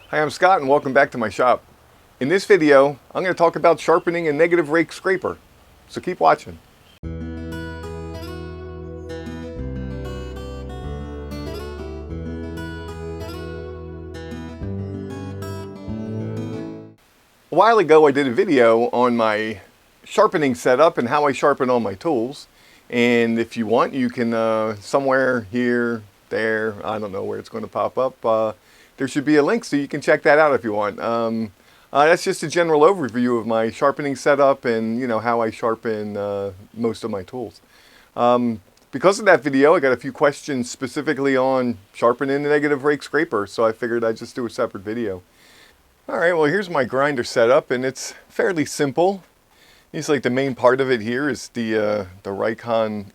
Hi, I'm Scott and welcome back to my shop. In this video, I'm going to talk about sharpening a negative rake scraper. So keep watching. A while ago I did a video on my sharpening setup and how I sharpen all my tools. And if you want, you can somewhere here, there, I don't know where it's going to pop up. There should be a link so you can check that out if you want. That's just a general overview of my sharpening setup and how I sharpen most of my tools. Because of that video, I got a few questions specifically on sharpening the negative rake scraper, so I figured I'd just do a separate video. Alright, well here's my grinder setup and it's fairly simple. It's like the main part of it here is the Rake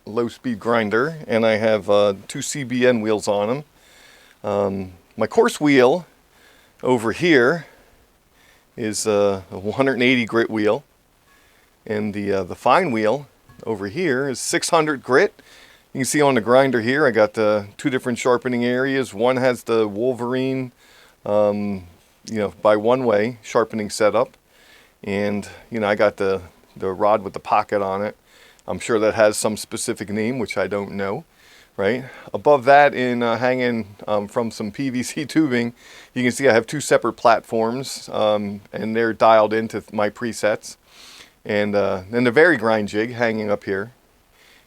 low-speed grinder, and I have two CBN wheels on them. My coarse wheel over here is a 180 grit wheel, and the fine wheel over here is 600 grit. You can see on the grinder here I got two different sharpening areas. One has the Wolverine by one way sharpening setup, and I got the rod with the pocket on it. I'm sure that has some specific name which I don't know. Right above that, in hanging from some PVC tubing, you can see I have two separate platforms, and they're dialed into my presets. And then the very grind jig hanging up here,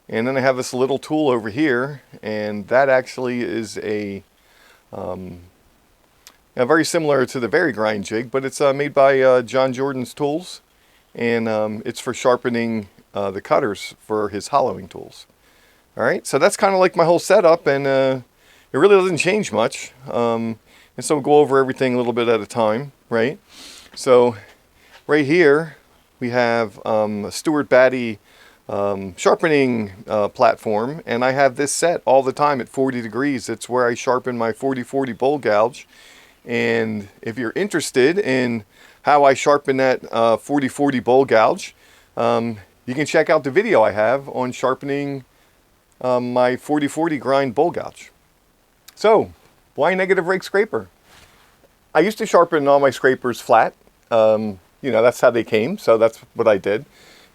and then I have this little tool over here, and that actually is a very similar to the very grind jig, but it's made by John Jordan's Tools, and it's for sharpening the cutters for his hollowing tools. Alright, so that's kind of like my whole setup, and it really doesn't change much. And so we'll go over everything a little bit at a time, right? So right here we have a Stewart Batty sharpening platform, and I have this set all the time at 40 degrees. It's where I sharpen my 40/40 bowl gouge. And if you're interested in how I sharpen that 40/40 bowl gouge, you can check out the video I have on sharpening my 40/40 grind bowl gouge. So, why negative rake scraper? I used to sharpen all my scrapers flat. That's how they came, so that's what I did.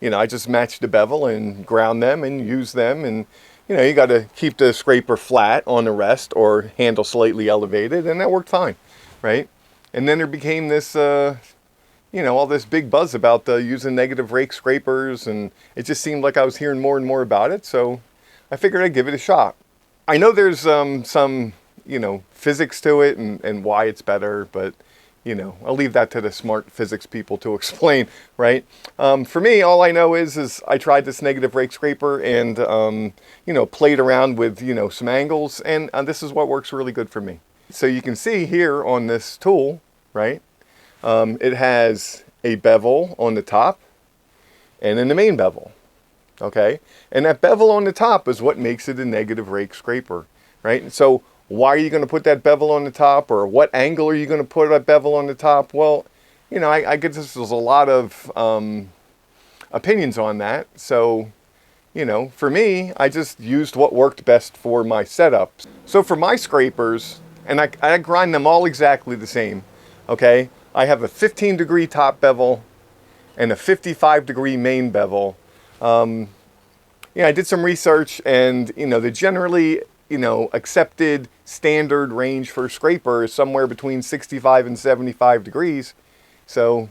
I just matched the bevel and ground them and used them, and you got to keep the scraper flat on the rest or handle slightly elevated, and that worked fine, right? And then there became this all this big buzz about using negative rake scrapers, and it just seemed like I was hearing more and more about it, so I figured I'd give it a shot. I know there's some physics to it and why it's better, but I'll leave that to the smart physics people to explain, right? For me, all I know is I tried this negative rake scraper and played around with some angles, and this is what works really good for me. So you can see here on this tool, right? It has a bevel on the top and then the main bevel. Okay, and that bevel on the top is what makes it a negative rake scraper, right? So why are you going to put that bevel on the top, or what angle are you going to put that bevel on the top? Well, I guess there's a lot of opinions on that. So, for me, I just used what worked best for my setup. So for my scrapers, and I grind them all exactly the same, okay? I have a 15-degree top bevel and a 55-degree main bevel. I did some research, and the generally accepted standard range for a scraper is somewhere between 65 and 75 degrees. So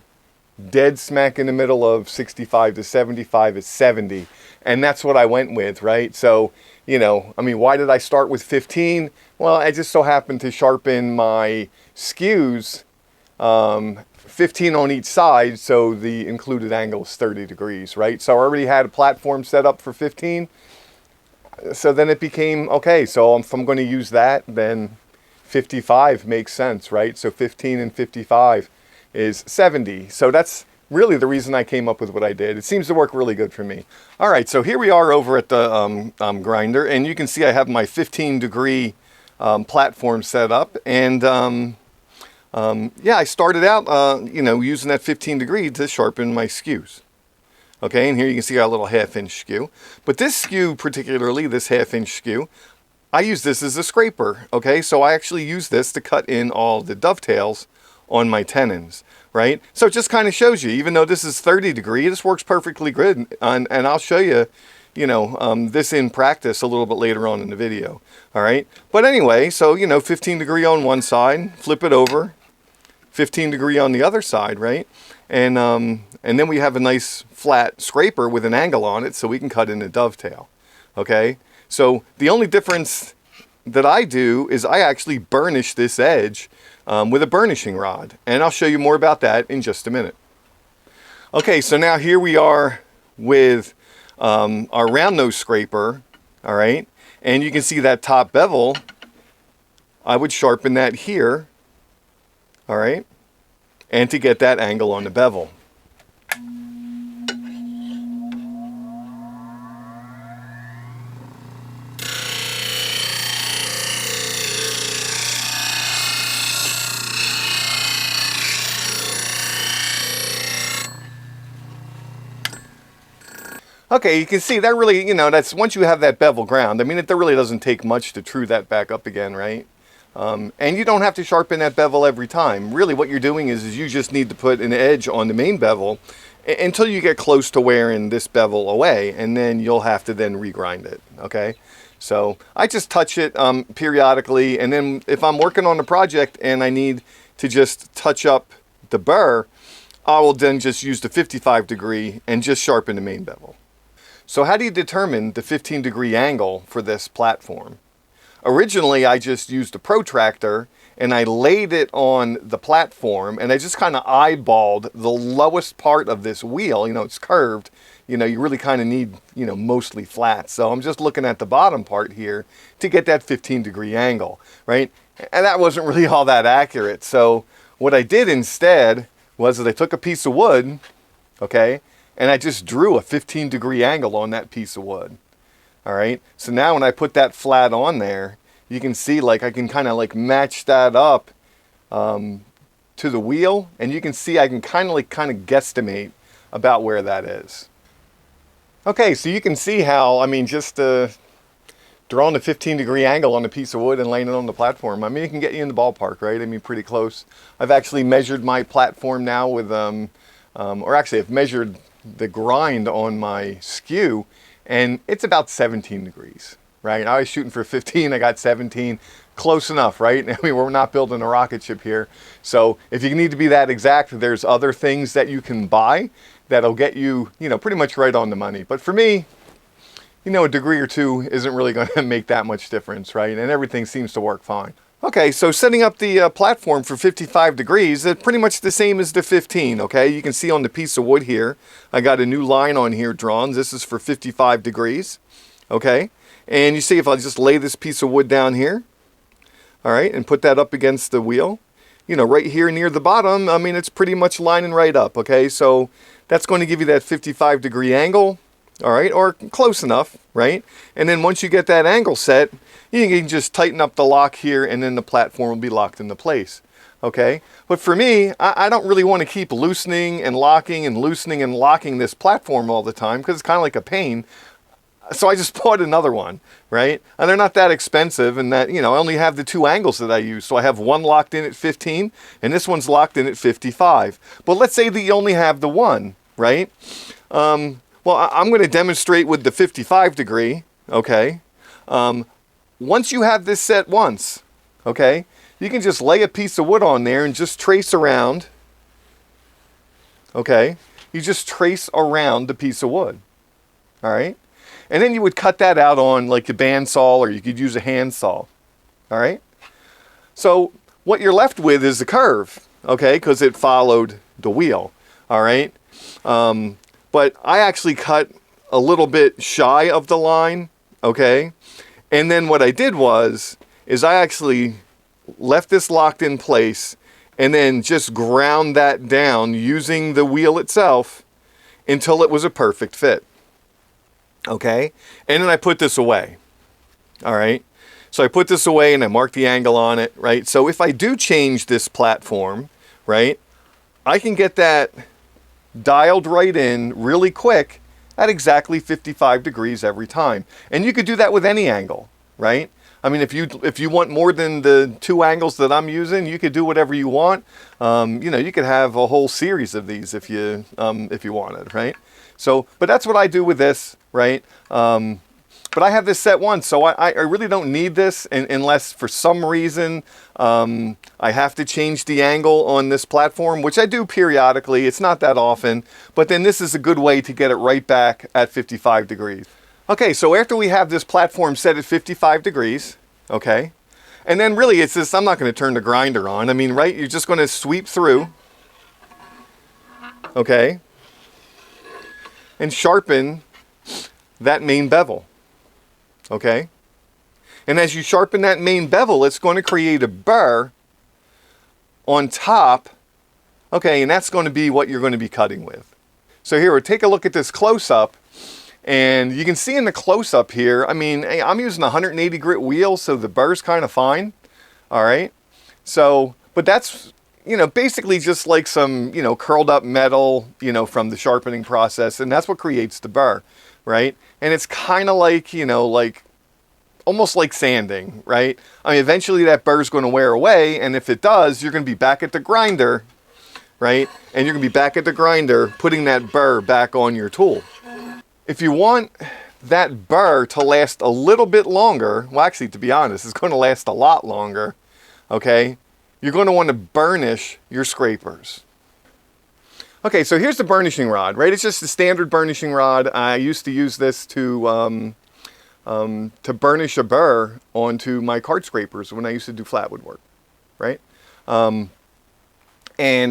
dead smack in the middle of 65 to 75 is 70, and that's what I went with, right? So why did I start with 15? Well, I just so happened to sharpen my skews 15 on each side, so the included angle is 30 degrees, right? So I already had a platform set up for 15. So then it became, okay, so if I'm going to use that, then 55 makes sense, right? So 15 and 55 is 70. So that's really the reason I came up with what I did. It seems to work really good for me. All right, so here we are over at the grinder, and you can see I have my 15-degree platform set up, and I started out, using that 15 degree to sharpen my skews. Okay, and here you can see our little 1/2 inch skew. But this skew particularly, this 1/2 inch skew, I use this as a scraper. Okay, so I actually use this to cut in all the dovetails on my tenons, right? So it just kind of shows you, even though this is 30 degree, this works perfectly good. And I'll show you, this in practice a little bit later on in the video. All right. But anyway, so, 15 degree on one side, flip it over, 15 degree on the other side, right? And then we have a nice flat scraper with an angle on it so we can cut in a dovetail. Okay. So the only difference that I do is I actually burnish this edge with a burnishing rod. And I'll show you more about that in just a minute. Okay, so now here we are with our round nose scraper, all right? And you can see that top bevel. I would sharpen that here, all right? And to get that angle on the bevel. Okay, you can see that really, that's once you have that bevel ground, I mean, it really doesn't take much to true that back up again, right? And you don't have to sharpen that bevel every time. Really what you're doing is you just need to put an edge on the main bevel until you get close to wearing this bevel away, and then you'll have to then regrind it, okay? So I just touch it periodically, and then if I'm working on a project and I need to just touch up the burr, I will then just use the 55 degree and just sharpen the main bevel. So how do you determine the 15 degree angle for this platform? Originally, I just used a protractor and I laid it on the platform and I just kind of eyeballed the lowest part of this wheel. It's curved. You really kind of need, mostly flat. So I'm just looking at the bottom part here to get that 15 degree angle, right? And that wasn't really all that accurate. So what I did instead was that I took a piece of wood, okay, and I just drew a 15 degree angle on that piece of wood. All right. So now when I put that flat on there, you can see I can kind of match that up to the wheel. And you can see I can kind of guesstimate about where that is. Okay. So you can see how, just drawing a 15 degree angle on a piece of wood and laying it on the platform, it can get you in the ballpark, right? Pretty close. I've actually measured my platform now with, or actually I've measured the grind on my skew, and it's about 17 degrees, right? I was shooting for 15, I got 17, close enough, right? We're not building a rocket ship here. So if you need to be that exact, there's other things that you can buy that'll get you, pretty much right on the money. But for me, a degree or two isn't really going to make that much difference, right? And everything seems to work fine. Okay, so setting up the platform for 55 degrees, it's pretty much the same as the 15, okay? You can see on the piece of wood here, I got a new line on here drawn. This is for 55 degrees, okay? And you see if I just lay this piece of wood down here, all right, and put that up against the wheel, right here near the bottom, it's pretty much lining right up, okay? So that's going to give you that 55 degree angle, all right, or close enough, right? And then once you get that angle set, you can just tighten up the lock here and then the platform will be locked into place, okay? But for me, I don't really want to keep loosening and locking and loosening and locking this platform all the time because it's kind of like a pain. So I just bought another one, right? And they're not that expensive, and that, I only have the two angles that I use. So I have one locked in at 15 and this one's locked in at 55. But let's say that you only have the one, right? Well, I'm going to demonstrate with the 55 degree, okay? Once you have this set once, okay, you can just lay a piece of wood on there and just trace around, okay? You just trace around the piece of wood, all right? And then you would cut that out on like a bandsaw, or you could use a hand saw, all right? So what you're left with is a curve, okay, because it followed the wheel, all right? But I actually cut a little bit shy of the line, okay? And then what I did is I actually left this locked in place and then just ground that down using the wheel itself until it was a perfect fit, okay? And then I put this away, all right? So I put this away and I marked the angle on it, right? So if I do change this platform, right, I can get that dialed right in really quick at exactly 55 degrees every time. And you could do that with any angle, right? I mean, if you want more than the 2 angles that I'm using, you could do whatever you want. You know, you could have a whole series of these if you wanted, right? So, but that's what I do with this, right? But I have this set once, so I really don't need this unless for some reason I have to change the angle on this platform, which I do periodically. It's not that often, but then this is a good way to get it right back at 55 degrees. Okay, so after we have this platform set at 55 degrees, okay, and then really it's this, I'm not going to turn the grinder on. I mean, right, you're just going to sweep through, okay, and sharpen that main bevel. Okay, and as you sharpen that main bevel, it's going to create a burr on top. Okay, and that's going to be what you're going to be cutting with. So here, we'll take a look at this close-up, and you can see in the close-up here, I mean, I'm using a 180 grit wheel, so the burr's kind of fine. All right, so, but that's, you know, basically just like some, you know, curled up metal, you know, from the sharpening process, and that's what creates the burr. Right? And it's kind of like, you know, like almost like sanding, right? I mean, eventually that burr is going to wear away, and if it does, you're going to be back at the grinder, right? And you're going to be back at the grinder putting that burr back on your tool. If you want that burr to last a little bit longer, well, actually, to be honest, it's going to last a lot longer, okay? You're going to want to burnish your scrapers. Okay, so here's the burnishing rod, right? It's just a standard burnishing rod. I used to use this to burnish a burr onto my card scrapers when I used to do flat woodwork, right? And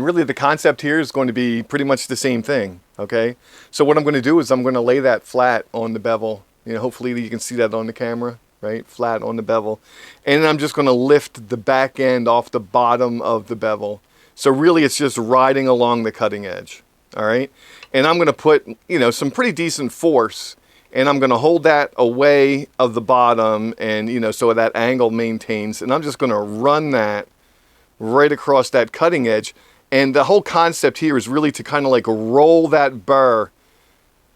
really the concept here is going to be pretty much the same thing, okay? So what I'm going to do is I'm going to lay that flat on the bevel. You know, hopefully you can see that on the camera, right? Flat on the bevel. And I'm just going to lift the back end off the bottom of the bevel. So really it's just riding along the cutting edge, all right? And I'm going to put, you know, some pretty decent force, and I'm going to hold that away of the bottom, and, you know, so that angle maintains, and I'm just going to run that right across that cutting edge. And the whole concept here is really to kind of like roll that burr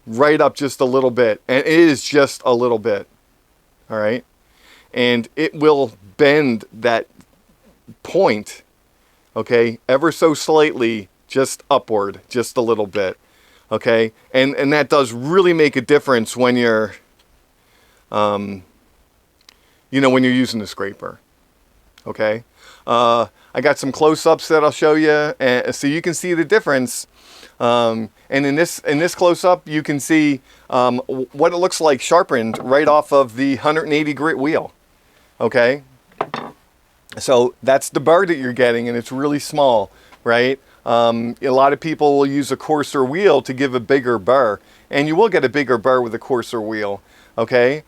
right up just a little bit, and it is just a little bit, all right? And it will bend that point, okay, ever so slightly, just upward, just a little bit, okay? And that does really make a difference when you're, you know, when you're using the scraper, okay? I got some close-ups that I'll show you, so you can see the difference. And in this close-up, you can see what it looks like sharpened right off of the 180 grit wheel, okay? So that's the burr that you're getting, and it's really small, right? A lot of people will use a coarser wheel to give a bigger burr, and you will get a bigger burr with a coarser wheel, okay?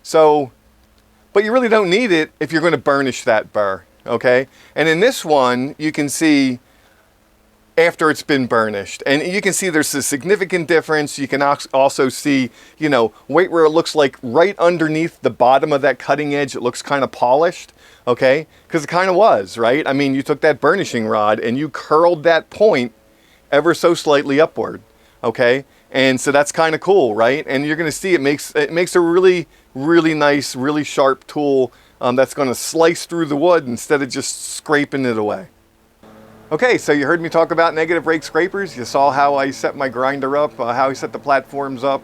So, but you really don't need it if you're going to burnish that burr, okay? And in this one, you can see after it's been burnished, and you can see there's a significant difference. You can also see, you know, right where it looks like right underneath the bottom of that cutting edge, it looks kind of polished, okay? Because it kind of was, right? I mean, you took that burnishing rod and you curled that point ever so slightly upward, okay? And so that's kind of cool, right? And you're going to see it makes a really, really nice, really sharp tool that's going to slice through the wood instead of just scraping it away. Okay, so you heard me talk about negative rake scrapers. You saw how I set my grinder up, how I set the platforms up,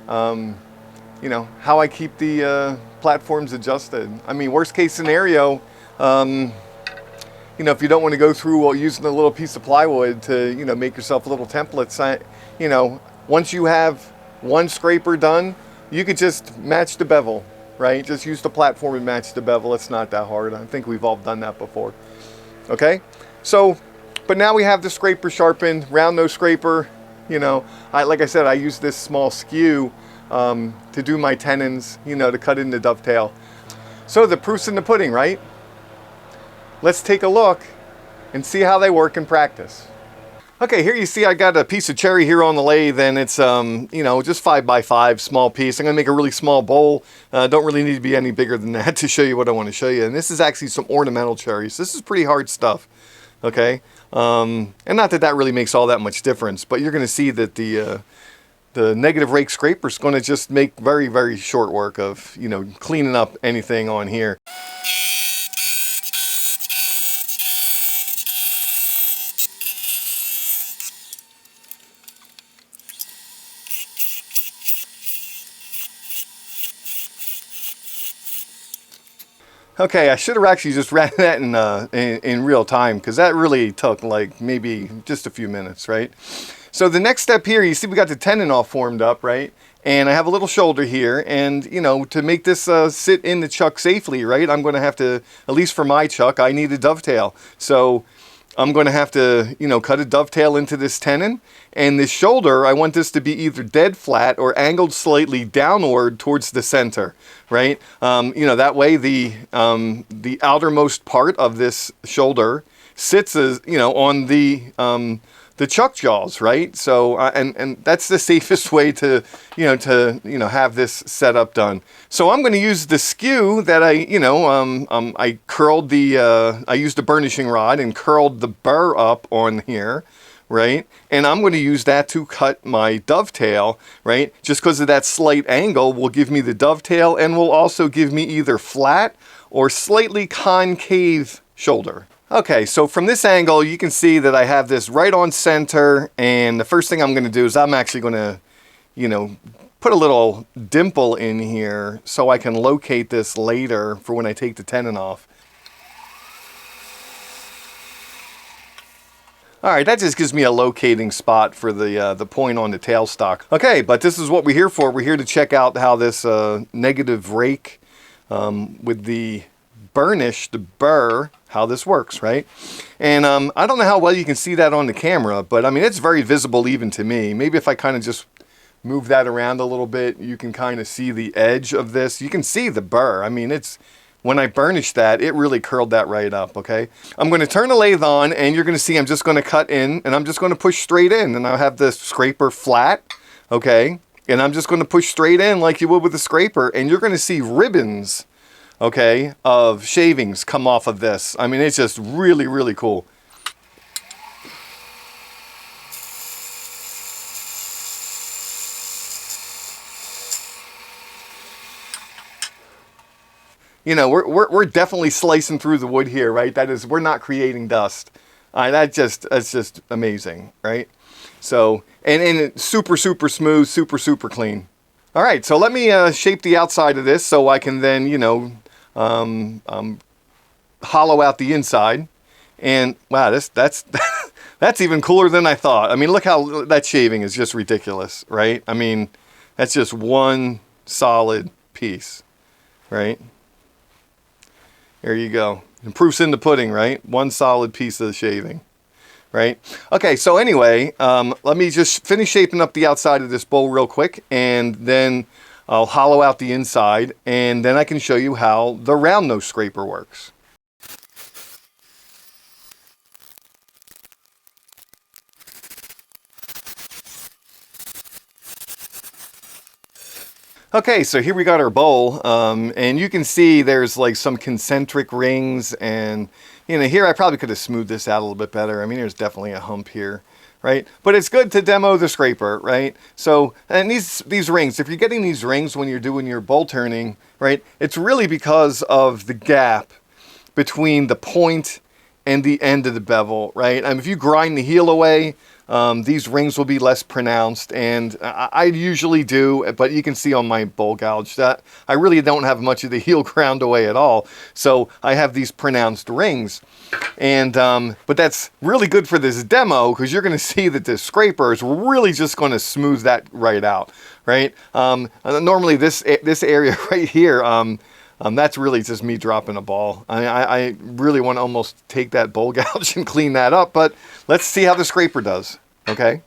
you know, how I keep the platforms adjusted. I mean, worst case scenario, you know, if you don't want to go through using a little piece of plywood to, you know, make yourself little templates, you know, once you have one scraper done, you could just match the bevel, right? Just use the platform and match the bevel. It's not that hard. I think we've all done that before. Okay, so, but now we have the scraper sharpened, round nose scraper. You know, like I said, I use this small skew to do my tenons, you know, to cut in the dovetail. So the proof's in the pudding, right? Let's take a look and see how they work in practice. Okay, here you see I got a piece of cherry here on the lathe, and it's, you know, just 5x5, small piece. I'm gonna make a really small bowl. Don't really need to be any bigger than that to show you what I want to show you. And this is actually some ornamental cherries. This is pretty hard stuff, okay? And not that that really makes all that much difference, but you're gonna see that the the negative rake scraper is going to just make very, very short work of, you know, cleaning up anything on here. Okay, I should have actually just ran that in real time, because that really took like maybe just a few minutes, right? So the next step here, you see we got the tenon all formed up, right? And I have a little shoulder here, and you know, to make this sit in the chuck safely, right, I'm going to have to, at least for my chuck, I need a dovetail. So I'm going to have to, you know, cut a dovetail into this tenon, and this shoulder, I want this to be either dead flat or angled slightly downward towards the center, right? You know, that way the outermost part of this shoulder sits, as you know, on the chuck jaws, right? So and that's the safest way to have this setup done. So I'm going to use the skew that I curled I used a burnishing rod and curled the burr up on here, right? And I'm going to use that to cut my dovetail, right? Just because of that slight angle will give me the dovetail, and will also give me either flat or slightly concave shoulder. Okay, so from this angle, you can see that I have this right on center, and the first thing I'm going to do is I'm actually going to, you know, put a little dimple in here so I can locate this later for when I take the tenon off. All right, that just gives me a locating spot for the point on the tailstock. Okay, but this is what we're here for. We're here to check out how this negative rake with the burnish, the burr, how this works, right? And I don't know how well you can see that on the camera, but I mean, it's very visible even to me. Maybe if I kind of just move that around a little bit, you can kind of see the edge of this. You can see the burr. I mean, when I burnished that, it really curled that right up, okay? I'm going to turn the lathe on, and you're going to see I'm just going to cut in, and I'm just going to push straight in, and I'll have the scraper flat, okay? And I'm just going to push straight in like you would with a scraper, and you're going to see ribbons, okay, of shavings come off of this. I mean, it's just really, really cool. You know, we're definitely slicing through the wood here, right? That is, we're not creating dust. That's just amazing, right? So, and it's super, super smooth, super, super clean. All right, so let me shape the outside of this so I can then, you know, hollow out the inside. And wow, that's that's even cooler than I thought. I mean, look how that shaving is just ridiculous, right? I mean, that's just one solid piece, right? There you go. And proof's in the pudding, right? One solid piece of shaving, right? Okay, so anyway, let me just finish shaping up the outside of this bowl real quick, and then I'll hollow out the inside, and then I can show you how the round nose scraper works. Okay, so here we got our bowl, and you can see there's like some concentric rings, and you know, here I probably could have smoothed this out a little bit better. I mean, there's definitely a hump here, right? But it's good to demo the scraper, right? So, and these rings, if you're getting these rings when you're doing your bowl turning, right, it's really because of the gap between the point and the end of the bevel, right? I mean, if you grind the heel away, these rings will be less pronounced, and I usually do, but you can see on my bowl gouge that I really don't have much of the heel ground away at all, so I have these pronounced rings. And but that's really good for this demo, because you're going to see that this scraper is really just going to smooth that right out, right? Normally this area right here, that's really just me dropping a ball. I really want to almost take that bowl gouge and clean that up, but let's see how the scraper does, okay?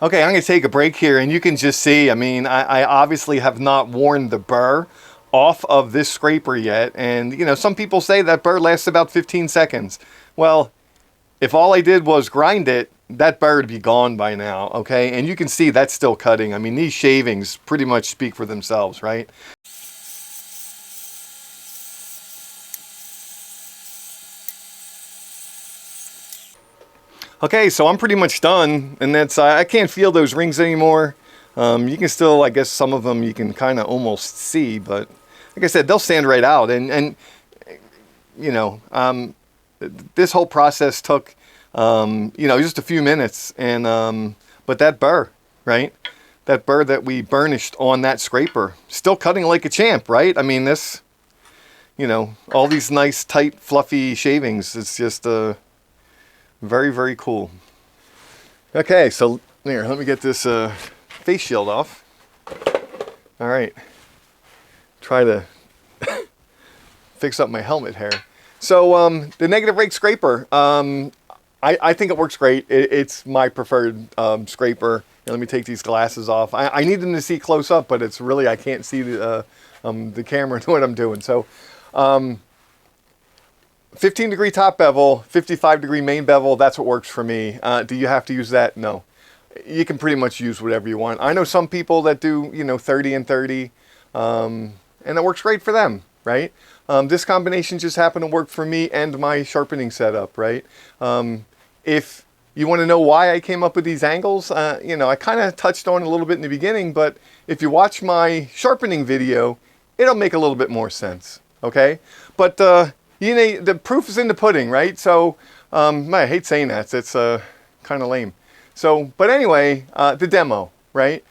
Okay, I'm going to take a break here, and you can just see, I mean, I obviously have not worn the burr off of this scraper yet, and you know, some people say that burr lasts about 15 seconds. Well, if all I did was grind it, that burr would be gone by now, okay? And you can see that's still cutting. I mean, these shavings pretty much speak for themselves, right? Okay, so I'm pretty much done, and that's I can't feel those rings anymore. You can still, I guess some of them you can kind of almost see, but like I said, they'll stand right out. And you know, this whole process took, you know, just a few minutes. And but that burr, right? That burr that we burnished on that scraper, still cutting like a champ, right? I mean, this, you know, all these nice, tight, fluffy shavings. It's just very, very cool. Okay, so here, let me get this face shield off. All right, try to fix up my helmet hair. So the negative rake scraper, I think it works great. It's my preferred scraper. Here, let me take these glasses off. I need them to see close up, but it's really, I can't see the camera and what I'm doing. So 15-degree top bevel, 55-degree main bevel, that's what works for me. Do you have to use that? No. You can pretty much use whatever you want. I know some people that do, you know, 30 and 30, and that works great for them, right? This combination just happened to work for me and my sharpening setup, right? If you want to know why I came up with these angles, you know, I kind of touched on it a little bit in the beginning, but if you watch my sharpening video, it'll make a little bit more sense, okay? But, you know, the proof is in the pudding, right? So, I hate saying that, it's kind of lame. So, but anyway, the demo, right?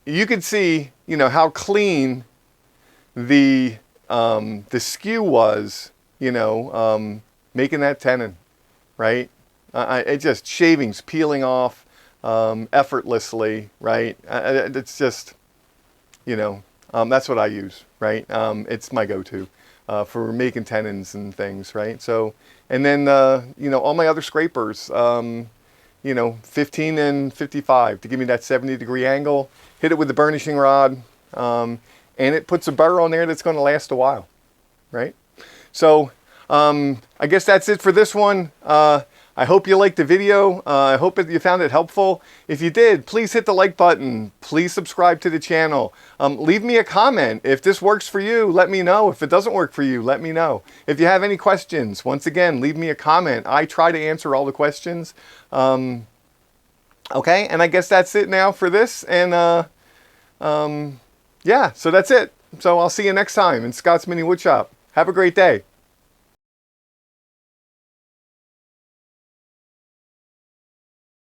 You can see, you know, how clean the skew was, you know, making that tenon, right? It just shavings peeling off effortlessly, right? It's just, you know, that's what I use, right? It's my go-to for making tenons and things, right? So, and then, you know, all my other scrapers, you know, 15 and 55 to give me that 70-degree angle. Hit it with the burnishing rod, and it puts a burr on there that's going to last a while, right? So I guess that's it for this one. I hope you liked the video. I hope that you found it helpful. If you did, please hit the like button. Please subscribe to the channel. Leave me a comment. If this works for you, let me know. If it doesn't work for you, let me know. If you have any questions, once again, leave me a comment. I try to answer all the questions. Okay, and I guess that's it now for this. And yeah, so that's it. So I'll see you next time in Scott's Mini Woodshop. Have a great day.